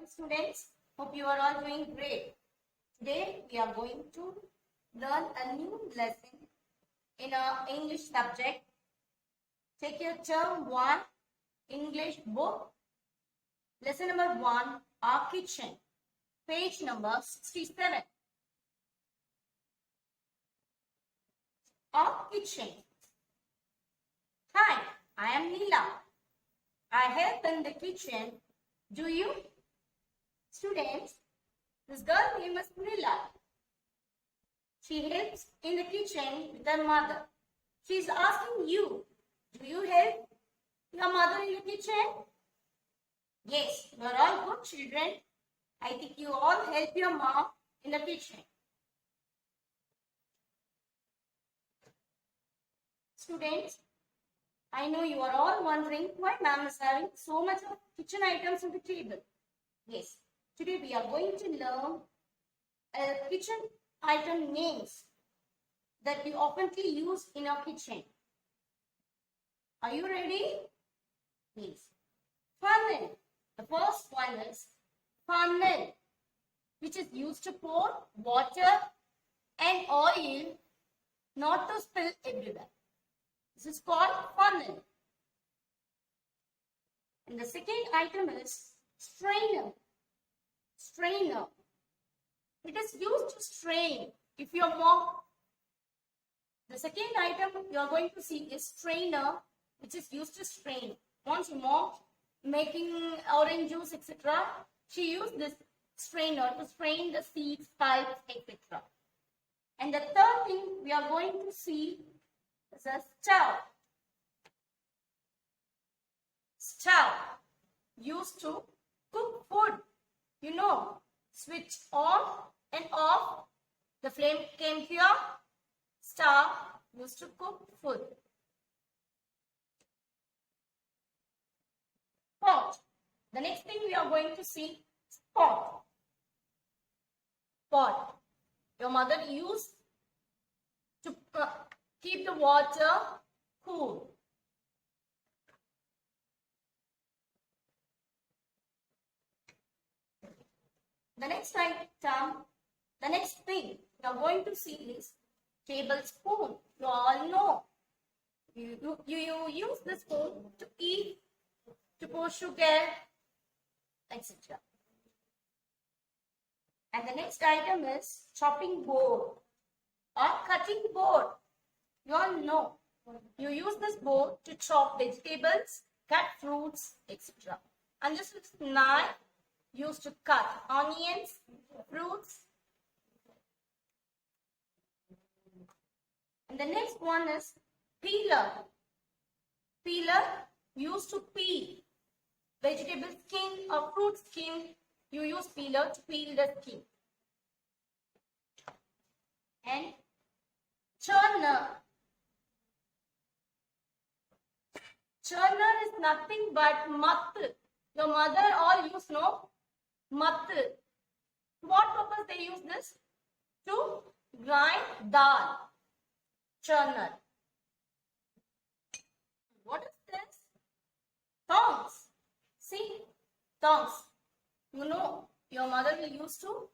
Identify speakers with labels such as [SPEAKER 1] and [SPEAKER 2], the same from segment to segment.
[SPEAKER 1] students. Hope you are all doing great. Today we are going to learn a new lesson in our English subject. Take your term 1 English book. Lesson number 1, our kitchen. Page number 67. Our kitchen. Hi, I am Leela. I help in the kitchen. Do you? Students, this girl name is Leela. She helps in the kitchen with her mother. She is asking you, do you help your mother in the kitchen? Yes, you are all good children. I think you all help your mom in the kitchen. Students, I know you are all wondering why ma'am is having so much of kitchen items on the table. Yes, today we are going to learn kitchen item names that we oftenly use in our kitchen. Are you ready? Please. Funnel. The first one is funnel, which is used to pour water and oil not to spill everywhere. This is called funnel. And the second item is strainer. Strainer. It is used to strain. If you mop, the second item you are going to see is strainer, which is used to strain. Once you mop, making orange juice, etc., she used this strainer to strain the seeds, pulps, etc. And the third thing we are going to see is a stove. Stove used to cook food. You know, switch on and off. The flame came here. Stove used to cook food. Pot. The next thing we are going to see is pot. Pot. Your mother used to keep the water cool. The next item, the next thing you are going to see is tablespoon. You all know. You use the spoon to eat, to pour sugar, etc. And the next item is chopping board or cutting board. You all know. You use this board to chop vegetables, cut fruits, etc. And this is knife used to cut onions, fruits. And the next one is peeler. Peeler used to peel vegetable skin or fruit skin. You use peeler to peel the skin. And churner. Churner is nothing but mattu. Your mother all use no mattu. To what purpose they use this? To grind dal. Churner. What is this? Tongs. See, tongs. You know, your mother will use to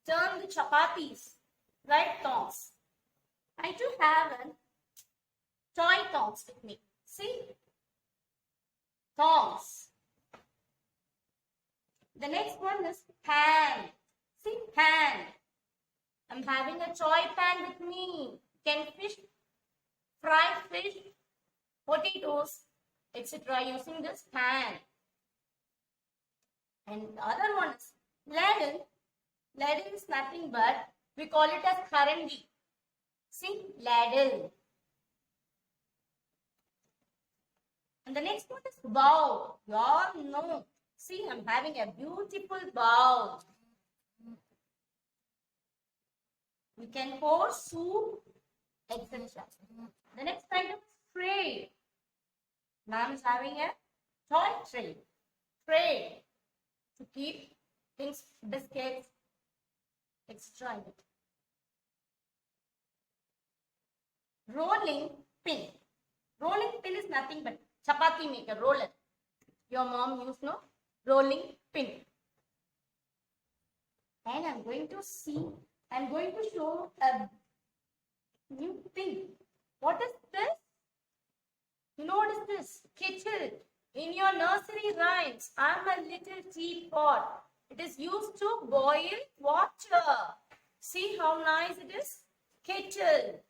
[SPEAKER 1] turn the chapatis. Right, tongs. I do have a toy tongs with me. See? Tongs. The next one is pan. See, pan. I'm having a toy pan with me. Can fry fish, potatoes, etc. using this pan. And the other one is ladle. Ladle is nothing but, we call it as karandi. See, ladle. And the next one is bowl. You all know. See, I'm having a beautiful bowl. We can pour soup, etc. The next item is tray. Ma'am is having a toy tray. Tray to keep things, biscuits, etc. in it. Rolling pin. Rolling pin is nothing but chapati maker, roller. Your mom used no rolling pin. And I'm going to show a new thing. What is this? You know what is this? Kettle. In your nursery rhymes, I'm a little teapot. It is used to boil water. See how nice it is? Kettle.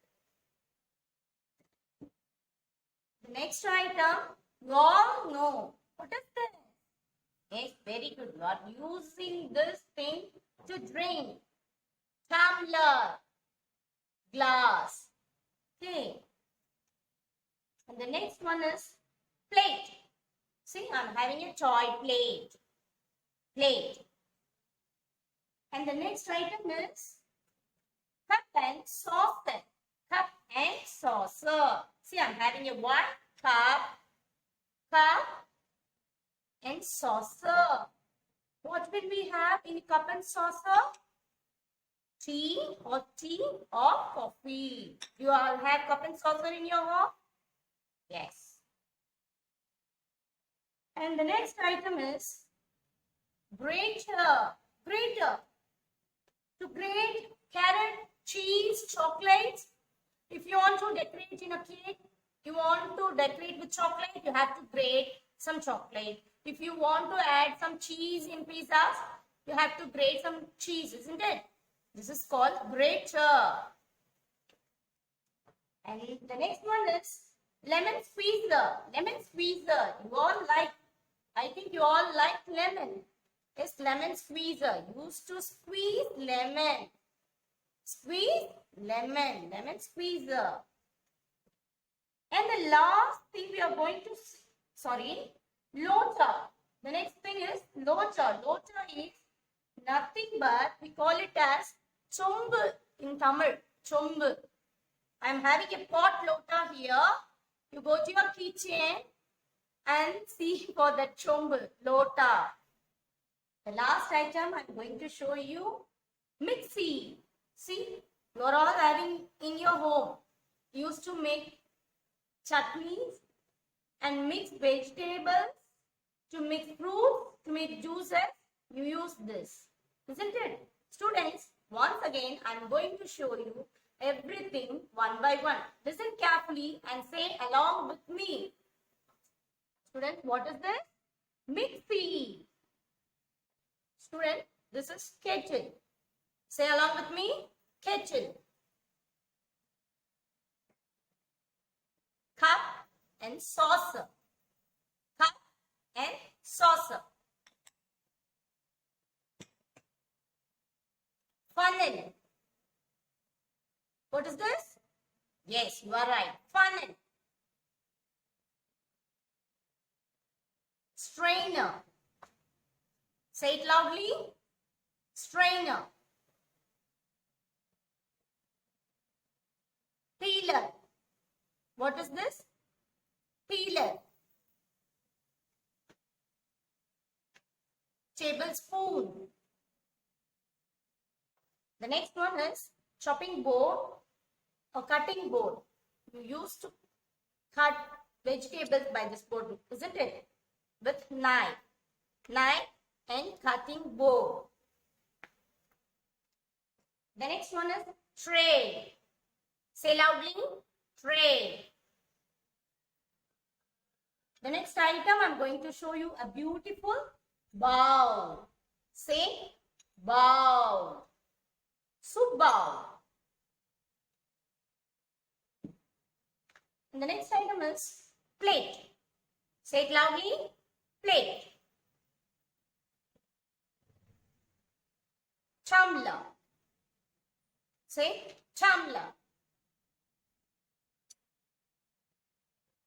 [SPEAKER 1] The next item, you all know. What is this? Yes, very good. You are using this thing to drink. Tumbler. Glass. Okay. And the next one is plate. See, I'm having a toy plate. Plate. And the next item is cup and saucer. Cup and saucer. See, I'm having a what? Cup and saucer. What will we have in cup and saucer? Tea or coffee. You all have cup and saucer in your home? Yes. And the next item is grater. Grater. To grate carrot, cheese, chocolates. If you want to decorate in a cake, you want to decorate with chocolate, you have to grate some chocolate. If you want to add some cheese in pizzas, you have to grate some cheese, isn't it? This is called grater. And the next one is lemon squeezer. Lemon squeezer. You all like, I think you all like lemon. Yes, lemon squeezer. Used to squeeze lemon. Squeeze lemon. Lemon squeezer. And the last thing we are going to, lota. The next thing is lota. Lota is nothing but, we call it as chombu in Tamil. Chombu. I am having a pot lota here. You go to your kitchen and see for the chombu, lota. The last item I am going to show you, mixie. See, you are all having in your home. You used to make chutneys and mix vegetables, to mix fruits, to make juices. You use this, isn't it? Students, once again, I am going to show you everything one by one. Listen carefully and say along with me. Students, what is this? Mixie. Student, this is kettle. Say along with me, kettle. Cup and saucer. Cup and saucer. Funnel. What is this? Yes, you are right. Funnel. Strainer. Say it loudly. Strainer. Peeler. What is this? Peeler. Tablespoon. The next one is chopping board or cutting board. You used to cut vegetables by this board, isn't it? With knife. Knife and cutting board. The next one is tray. Say loudly, tray. The next item, I'm going to show you a beautiful bowl. Say bowl. Soup bowl. And the next item is plate. Say it loudly, plate. Tumbler. Say tumbler.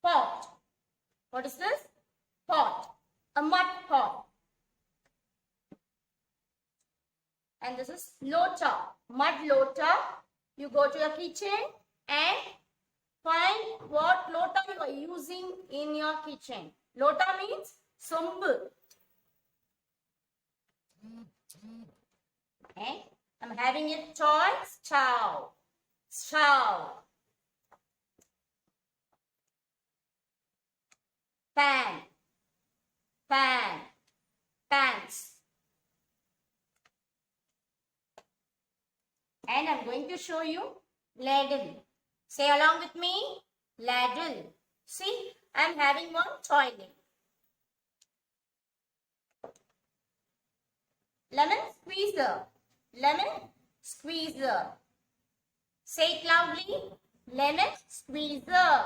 [SPEAKER 1] Pot. What is this? Pot. A mud pot. And this is lota. Mud lota. You go to your kitchen and find what lota you are using in your kitchen. Lota means sombu. Okay. I'm having a toy stove. Stove. Pan. Pan. Pants. And I'm going to show you ladle. Say along with me, ladle. See, I'm having one toilet. Lemon squeezer. Lemon squeezer. Say it loudly. Lemon squeezer.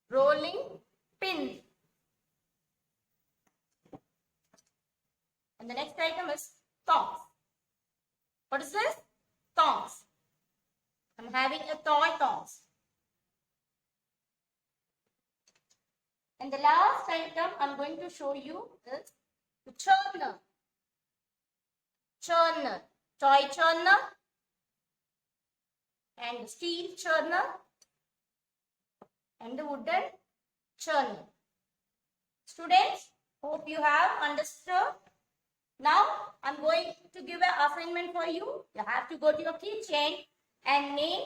[SPEAKER 1] Rolling pin. And the next item is tongs. What is this? Tongs. I'm having a toy tongs. And the last item I'm going to show you is the churner. Churner. Toy churner. And the steel churner. And the wooden churner. Students, hope you have understood. Now, I'm going to give an assignment for you. You have to go to your kitchen and name,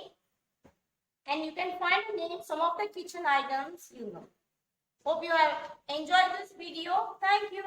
[SPEAKER 1] and you can find and name some of the kitchen items you know. Hope you have enjoyed this video. Thank you.